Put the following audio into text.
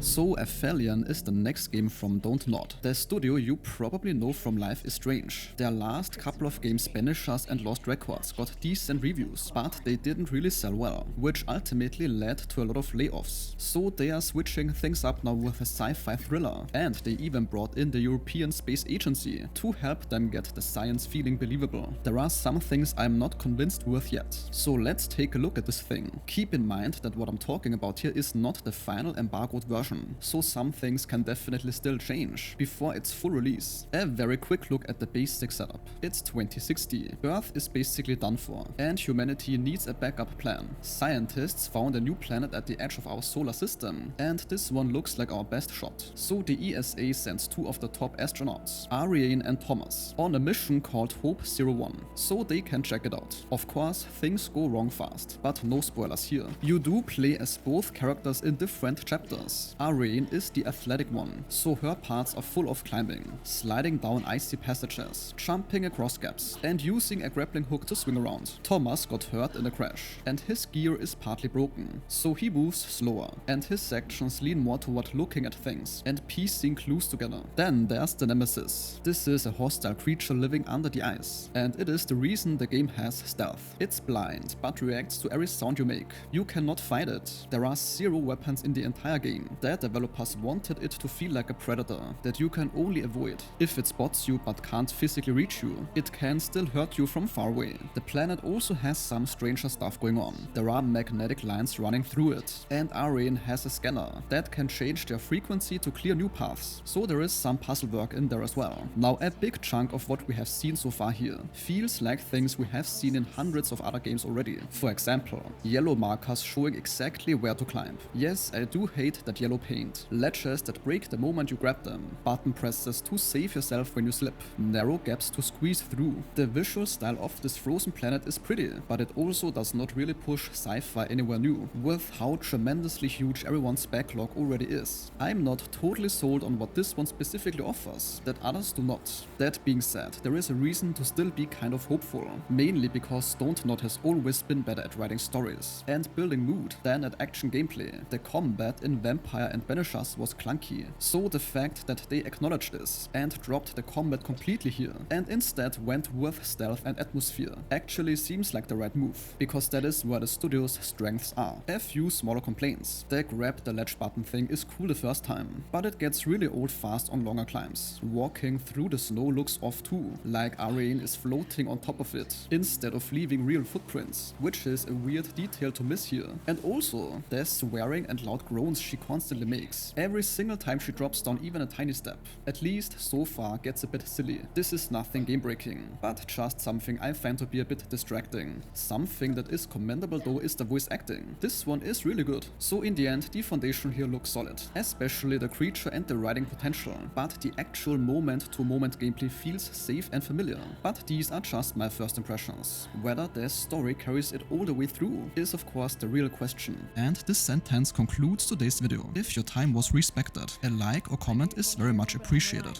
So Aphelion is the next game from Don't Nod. The studio you probably know from Life is Strange. Their last couple of games, Banishers and Lost Records, got decent reviews, but they didn't really sell well, which ultimately led to a lot of layoffs. So they are switching things up now with a sci-fi thriller, and they even brought in the European Space Agency to help them get the science feeling believable. There are some things I'm not convinced with yet, so let's take a look at this thing. Keep in mind that what I'm talking about here is not the final embargoed version, so some things can definitely still change before its full release. A very quick look at the basic setup. It's 2060. Earth is basically done for, and humanity needs a backup plan. Scientists found a new planet at the edge of our solar system, and this one looks like our best shot. So the ESA sends two of the top astronauts, Ariane and Thomas, on a mission called Hope 01, so they can check it out. Of course, things go wrong fast, but no spoilers here. You do play as both characters in different chapters. Ariane is the athletic one, so her parts are full of climbing, sliding down icy passages, jumping across gaps, and using a grappling hook to swing around. Thomas got hurt in a crash, and his gear is partly broken, so he moves slower, and his sections lean more toward looking at things and piecing clues together. Then there's the Nemesis. This is a hostile creature living under the ice, and it is the reason the game has stealth. It's blind, but reacts to every sound you make. You cannot fight it. There are 0 weapons in the entire game. The developers wanted it to feel like a predator that you can only avoid. If it spots you but can't physically reach you, it can still hurt you from far away. The planet also has some stranger stuff going on. There are magnetic lines running through it, and Ariane has a scanner that can change their frequency to clear new paths, so there is some puzzle work in there as well. Now, a big chunk of what we have seen so far here feels like things we have seen in hundreds of other games already. For example, yellow markers showing exactly where to climb. Yes, I do hate that yellow paint. Ledges that break the moment you grab them. Button presses to save yourself when you slip. Narrow gaps to squeeze through. The visual style of this frozen planet is pretty, but it also does not really push sci-fi anywhere new, with how tremendously huge everyone's backlog already is. I'm not totally sold on what this one specifically offers, that others do not. That being said, there is a reason to still be kind of hopeful, mainly because Don't Nod has always been better at writing stories and building mood than at action gameplay. The combat in Vampire and Banishers was clunky, so the fact that they acknowledged this and dropped the combat completely here and instead went with stealth and atmosphere actually seems like the right move, because that is where the studio's strengths are. A few smaller complaints. The grab the ledge button thing is cool the first time, but it gets really old fast on longer climbs. Walking through the snow looks off too, like Ariane is floating on top of it instead of leaving real footprints, which is a weird detail to miss here. And also, there's swearing and loud groans she constantly makes. Every single time she drops down even a tiny step. At least so far gets a bit silly. This is nothing game breaking, but just something I find to be a bit distracting. Something that is commendable though is the voice acting. This one is really good. So in the end, the foundation here looks solid, especially the creature and the writing potential, but the actual moment-to-moment gameplay feels safe and familiar. But these are just my first impressions. Whether the story carries it all the way through is of course the real question. And this sentence concludes today's video. If your time was respected, a like or comment is very much appreciated.